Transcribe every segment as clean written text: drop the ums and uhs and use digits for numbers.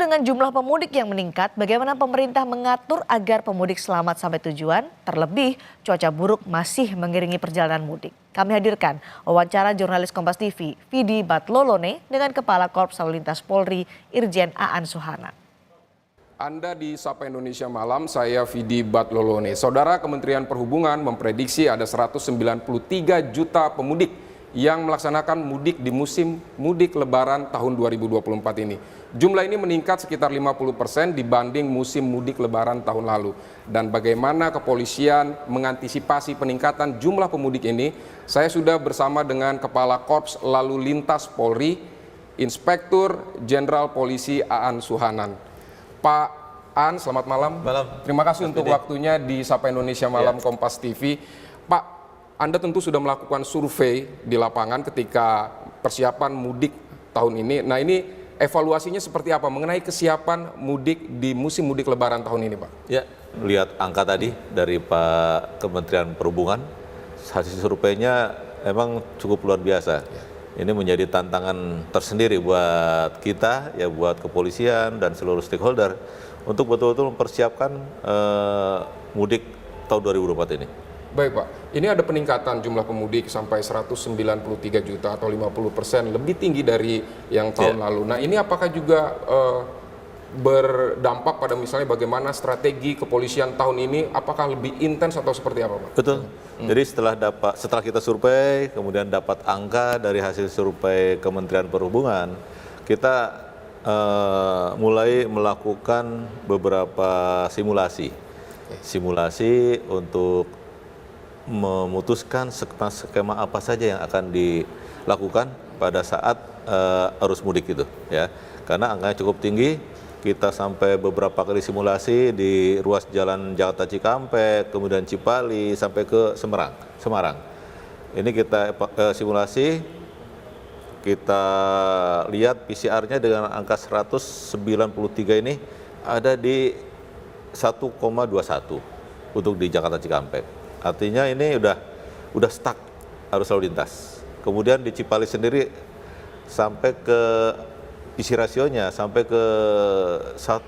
dengan jumlah pemudik yang meningkat, bagaimana pemerintah mengatur agar pemudik selamat sampai tujuan? Terlebih, cuaca buruk masih mengiringi perjalanan mudik. Kami hadirkan wawancara jurnalis Kompas TV, Vidi Batlolone, dengan Kepala Korps Lalu Lintas Polri, Irjen Aan Suhana. Anda di Sapa Indonesia Malam, saya Vidi Batlolone. Saudara, Kementerian Perhubungan memprediksi ada 193 juta pemudik yang melaksanakan mudik di musim mudik Lebaran tahun 2024 ini. Jumlah ini meningkat sekitar 50% dibanding musim mudik Lebaran tahun lalu. Dan bagaimana kepolisian mengantisipasi peningkatan jumlah pemudik ini, saya sudah bersama dengan Kepala Korps Lalu Lintas Polri, Inspektur Jenderal Polisi Aan Suhanan. Pak Aan, selamat malam. Terima kasih untuk waktunya di Sapa Indonesia Malam Kompas TV. Pak, Anda tentu sudah melakukan survei di lapangan ketika persiapan mudik tahun ini. Nah, ini evaluasinya seperti apa mengenai kesiapan mudik di musim mudik Lebaran tahun ini, Pak? Ya, lihat angka tadi dari Pak Kementerian Perhubungan, hasil surveinya memang cukup luar biasa. Ini menjadi tantangan tersendiri buat kita, ya buat kepolisian dan seluruh stakeholder untuk betul-betul mempersiapkan mudik tahun 2024 ini. Baik, Pak, ini ada peningkatan jumlah pemudik sampai 193 juta atau 50%, lebih tinggi dari yang tahun lalu. Nah, ini apakah juga berdampak pada misalnya bagaimana strategi kepolisian tahun ini, apakah lebih intens atau seperti apa, Pak? Betul. Jadi setelah kita survei, kemudian dapat angka dari hasil survei Kementerian Perhubungan, kita mulai melakukan beberapa simulasi untuk memutuskan skema apa saja yang akan dilakukan pada saat arus mudik itu, ya. Karena angkanya cukup tinggi, kita sampai beberapa kali simulasi di ruas jalan Jakarta Cikampek, kemudian Cipali sampai ke Semarang. Ini kita simulasi, kita lihat PCR-nya dengan angka 193 ini ada di 1,21 untuk di Jakarta Cikampek. Artinya ini udah stuck arus lalu lintas. Kemudian di Cipali sendiri sampai ke PC rasionya sampai ke 1,7.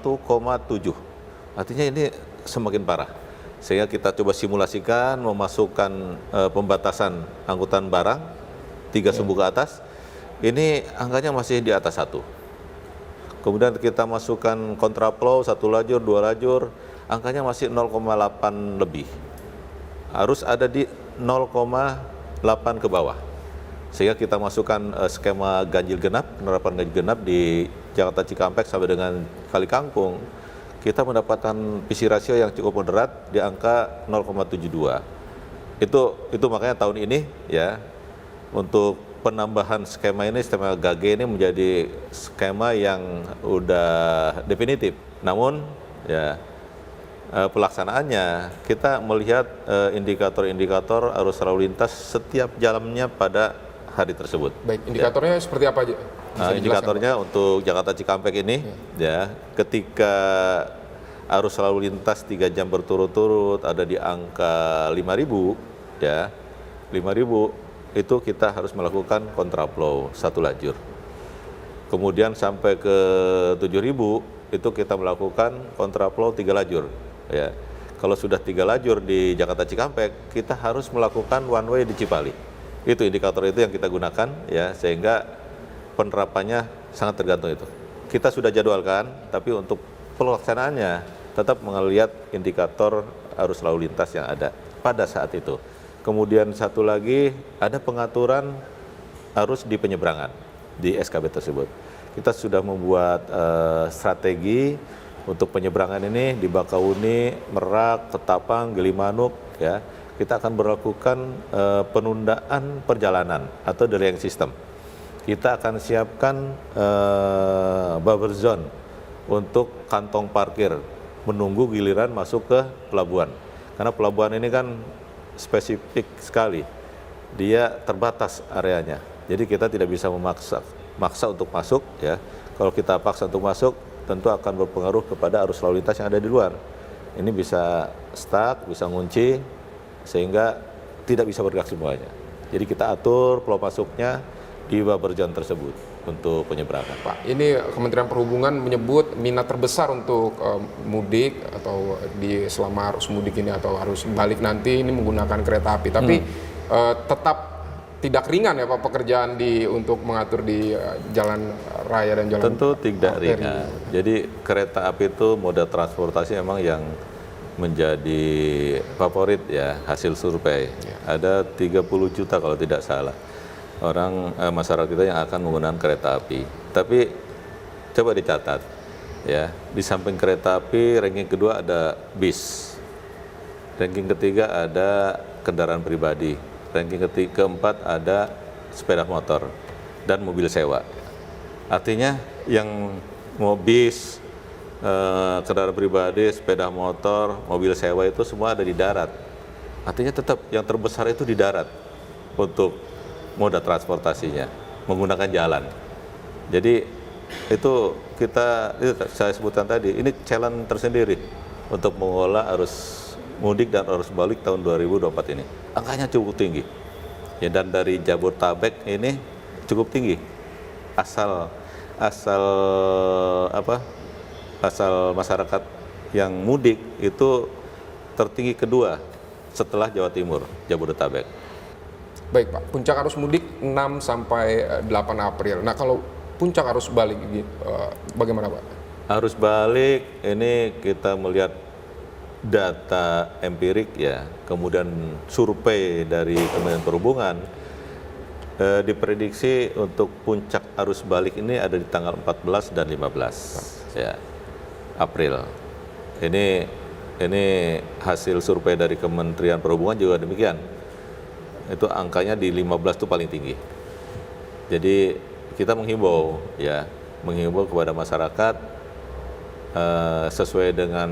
Artinya ini semakin parah. Sehingga kita coba simulasikan memasukkan pembatasan angkutan barang 3 sumbu ke atas. Ini angkanya masih di atas 1. Kemudian kita masukkan kontraflow 1 lajur, 2 lajur, angkanya masih 0,8 lebih. Harus ada di 0,8 ke bawah. Sehingga kita masukkan skema ganjil genap, penerapan ganjil genap di Jakarta Cikampek sampai dengan Kali Kangkung, kita mendapatkan PC rasio yang cukup moderat di angka 0,72. Itu makanya tahun ini, ya, untuk penambahan skema ini, skema GAGE ini menjadi skema yang udah definitif. Namun, ya, pelaksanaannya kita melihat indikator-indikator arus lalu lintas setiap jalannya pada hari tersebut. Baik, indikatornya seperti apa aja? Indikatornya untuk Jakarta Cikampek ini, ya, ketika arus lalu lintas 3 jam berturut-turut ada di angka 5.000, ya, 5.000 itu kita harus melakukan kontraflow 1 lajur. Kemudian sampai ke 7.000 itu kita melakukan kontraflow 3 lajur. Ya, kalau sudah 3 lajur di Jakarta Cikampek, kita harus melakukan one way di Cipali. Itu indikator itu yang kita gunakan, ya, sehingga penerapannya sangat tergantung itu. Kita sudah jadwalkan, tapi untuk pelaksanaannya tetap melihat indikator arus lalu lintas yang ada pada saat itu. Kemudian satu lagi, ada pengaturan arus di penyeberangan di SKB tersebut. Kita sudah membuat strategi untuk penyeberangan ini di Bakauni, Merak, Ketapang, Gilimanuk, ya. Kita akan berlakukan penundaan perjalanan atau delaying system. Kita akan siapkan buffer zone untuk kantong parkir menunggu giliran masuk ke pelabuhan. Karena pelabuhan ini kan spesifik sekali, dia terbatas areanya. Jadi kita tidak bisa memaksa untuk masuk, ya. Kalau kita paksa untuk masuk, tentu akan berpengaruh kepada arus lalu lintas yang ada di luar. Ini bisa stuck, bisa ngunci, sehingga tidak bisa bergerak semuanya. Jadi kita atur flow masuknya di buffer zone tersebut. untuk penyeberangan. Pak, ini Kementerian Perhubungan menyebut minat terbesar untuk mudik atau selama arus mudik ini atau arus balik nanti ini menggunakan kereta api. Tapi tetap tidak ringan ya Pak pekerjaan untuk mengatur di jalan raya dan jalan. Tentu tidak arteri. ringan. Jadi kereta api itu moda transportasi memang yang menjadi favorit ya hasil survei. Ada 30 juta kalau tidak salah orang masyarakat kita yang akan menggunakan kereta api. Tapi coba dicatat ya, di samping kereta api ranking kedua ada bis. Ranking ketiga ada kendaraan pribadi. Ranking keempat ada sepeda motor dan mobil sewa. Artinya yang mau bis, kendaraan pribadi, sepeda motor, mobil sewa itu semua ada di darat. Artinya tetap yang terbesar itu di darat untuk moda transportasinya, menggunakan jalan. Jadi itu saya sebutkan tadi, ini challenge tersendiri untuk mengolah arus mudik dan arus balik tahun 2024 ini. Angkanya cukup tinggi. Ya, dan dari Jabodetabek ini cukup tinggi. Asal masyarakat yang mudik itu tertinggi kedua setelah Jawa Timur, Jabodetabek. Baik Pak, puncak arus mudik 6 sampai 8 April. Nah kalau puncak arus balik bagaimana Pak? Arus balik ini kita melihat data empirik ya, kemudian survei dari Kementerian Perhubungan, diprediksi untuk puncak arus balik ini ada di tanggal 14 dan 15 ya, April. Ini hasil survei dari Kementerian Perhubungan juga demikian. Itu angkanya di 15 itu paling tinggi. Jadi kita menghimbau kepada masyarakat sesuai dengan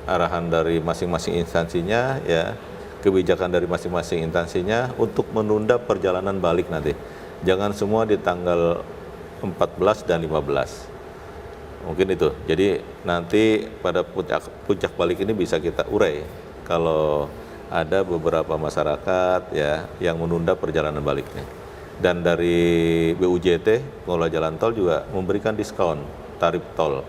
arahan dari masing-masing instansinya ya, kebijakan dari masing-masing instansinya untuk menunda perjalanan balik nanti. Jangan semua di tanggal 14 dan 15. Mungkin itu. Jadi nanti pada puncak balik ini bisa kita urai kalau ada beberapa masyarakat ya yang menunda perjalanan baliknya. Dan dari BUJT pengelola jalan tol juga memberikan diskon tarif tol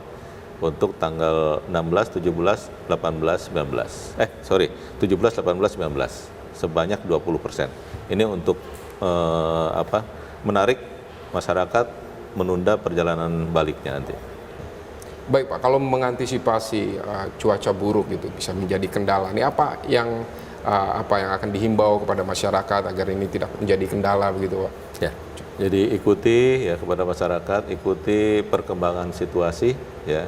untuk tanggal 16, 17, 18, 19. 17, 18, 19 sebanyak 20%. Ini untuk menarik masyarakat menunda perjalanan baliknya nanti. Baik Pak, kalau mengantisipasi cuaca buruk gitu bisa menjadi kendala. Ini apa yang akan dihimbau kepada masyarakat agar ini tidak menjadi kendala begitu Pak? Ya. Jadi ikuti ya kepada masyarakat, ikuti perkembangan situasi ya.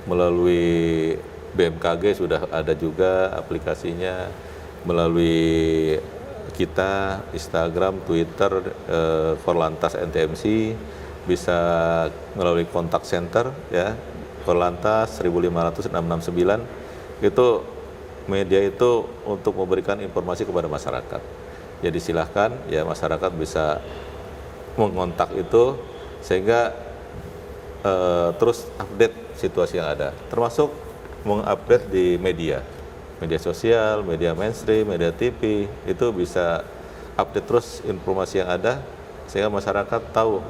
Melalui BMKG sudah ada juga aplikasinya, melalui kita Instagram, Twitter, Korlantas NTMC, bisa melalui kontak center ya, Korlantas 15669. Itu media itu untuk memberikan informasi kepada masyarakat. Jadi silahkan ya masyarakat bisa mengontak itu sehingga terus update situasi yang ada, termasuk mengupdate di media sosial, media mainstream, media TV, itu bisa update terus informasi yang ada sehingga masyarakat tahu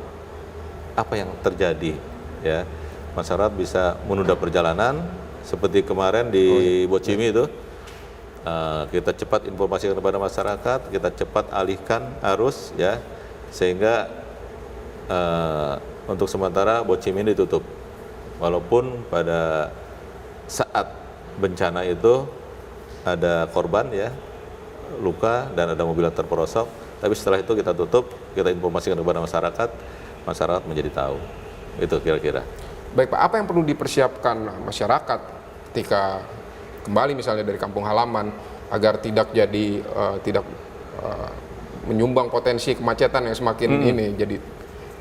apa yang terjadi ya. Masyarakat bisa menunda perjalanan seperti kemarin di Bocimi itu, kita cepat informasikan kepada masyarakat, kita cepat alihkan arus ya, sehingga untuk sementara Bocimi ditutup. Walaupun pada saat bencana itu ada korban ya, luka dan ada mobil yang terperosok, tapi setelah itu kita tutup, kita informasikan kepada masyarakat menjadi tahu. Itu kira-kira. Baik Pak, apa yang perlu dipersiapkan masyarakat ketika kembali misalnya dari kampung halaman agar tidak menyumbang potensi kemacetan yang semakin ini jadi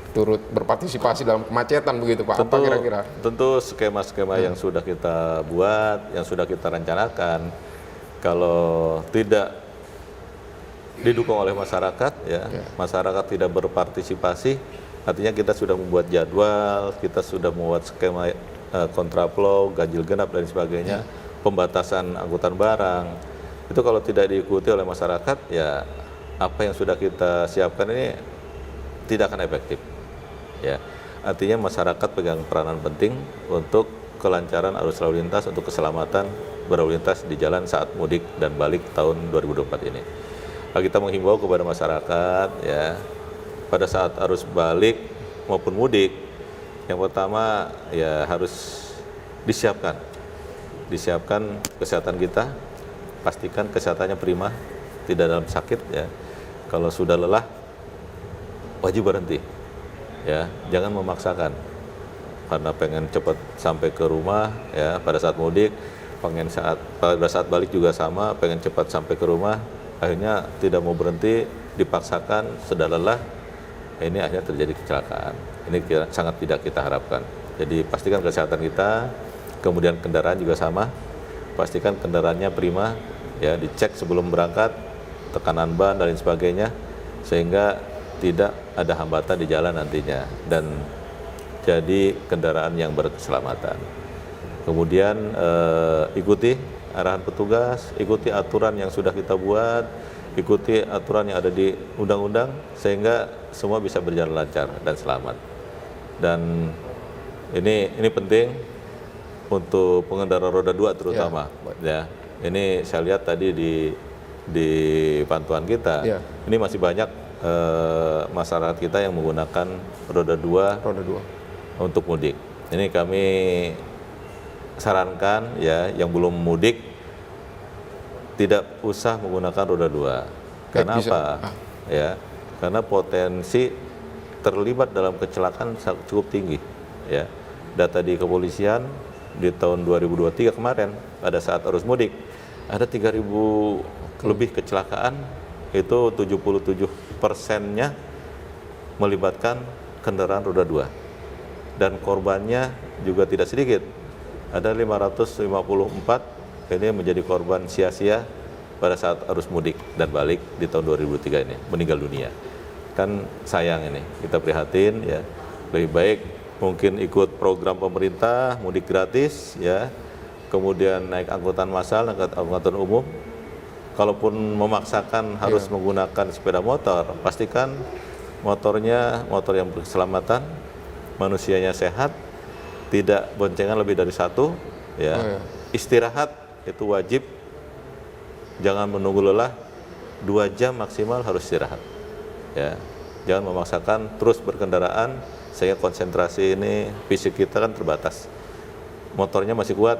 turut berpartisipasi dalam kemacetan begitu Pak? Apa kira-kira? Tentu skema-skema yang sudah kita buat, yang sudah kita rencanakan, kalau tidak didukung oleh masyarakat ya, masyarakat tidak berpartisipasi, artinya kita sudah membuat jadwal, kita sudah membuat skema kontraflow, ganjil genap dan sebagainya, pembatasan angkutan barang. Itu kalau tidak diikuti oleh masyarakat ya, apa yang sudah kita siapkan ini tidak akan efektif. ya. Artinya masyarakat pegang peranan penting untuk kelancaran arus lalu lintas, untuk keselamatan berlalu lintas di jalan saat mudik dan balik tahun 2024 ini. Kita menghimbau kepada masyarakat ya, pada saat arus balik maupun mudik, yang pertama ya harus disiapkan kesehatan kita, pastikan kesehatannya prima, tidak dalam sakit ya. Kalau sudah lelah, wajib berhenti ya, jangan memaksakan karena pengen cepat sampai ke rumah ya pada saat mudik, pada saat balik juga sama, pengen cepat sampai ke rumah, akhirnya tidak mau berhenti, dipaksakan, sudah lelah, ini akhirnya terjadi kecelakaan. Ini sangat tidak kita harapkan. Jadi pastikan kesehatan kita, kemudian kendaraan juga sama, pastikan kendaraannya prima ya, dicek sebelum berangkat, tekanan ban dan lain sebagainya, sehingga tidak ada hambatan di jalan nantinya dan jadi kendaraan yang berkeselamatan. Kemudian ikuti arahan petugas, ikuti aturan yang sudah kita buat, ikuti aturan yang ada di undang-undang sehingga semua bisa berjalan lancar dan selamat. Dan ini penting untuk pengendara roda 2 terutama ya. Ini saya lihat tadi di pantauan kita, ini masih banyak masyarakat kita yang menggunakan roda 2 untuk mudik. Ini kami sarankan ya, yang belum mudik tidak usah menggunakan roda 2. Karena apa? Ya, karena potensi terlibat dalam kecelakaan cukup tinggi. Ya, data di kepolisian di tahun 2023 kemarin pada saat arus mudik ada 3.000 lebih kecelakaan, itu 77%-nya melibatkan kendaraan roda 2 dan korbannya juga tidak sedikit, ada 554 ini menjadi korban sia-sia pada saat arus mudik dan balik di tahun 2003 ini, meninggal dunia. Kan sayang ini, kita prihatin ya, lebih baik mungkin ikut program pemerintah mudik gratis ya, kemudian naik angkutan massal, angkutan umum. Kalaupun memaksakan harus menggunakan sepeda motor, pastikan motornya motor yang berkeselamatan, manusianya sehat, tidak boncengan lebih dari satu, ya. Istirahat itu wajib, jangan menunggu lelah, 2 jam maksimal harus istirahat, ya. Jangan memaksakan terus berkendaraan, sehingga konsentrasi ini fisik kita kan terbatas. Motornya masih kuat,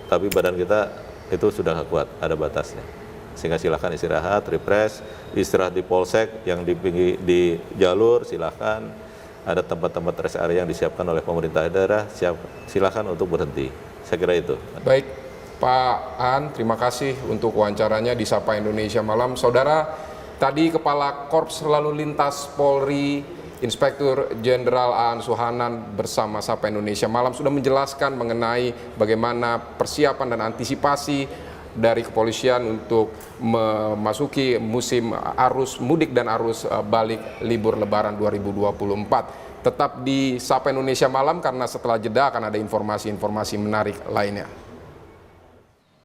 tapi badan kita itu sudah nggak kuat, ada batasnya. Sehingga silahkan istirahat, refresh, istirahat di polsek yang di jalur, silahkan. Ada tempat-tempat rest area yang disiapkan oleh pemerintah daerah, silahkan untuk berhenti. Saya kira itu. Baik, Pak Aan, terima kasih untuk wawancaranya di Sapa Indonesia Malam. Saudara, tadi Kepala Korps Lalu Lintas Polri, Inspektur Jenderal Aan Suhanan bersama Sapa Indonesia Malam sudah menjelaskan mengenai bagaimana persiapan dan antisipasi dari kepolisian untuk memasuki musim arus mudik dan arus balik libur Lebaran 2024. Tetap di Sapa Indonesia Malam karena setelah jeda akan ada informasi-informasi menarik lainnya.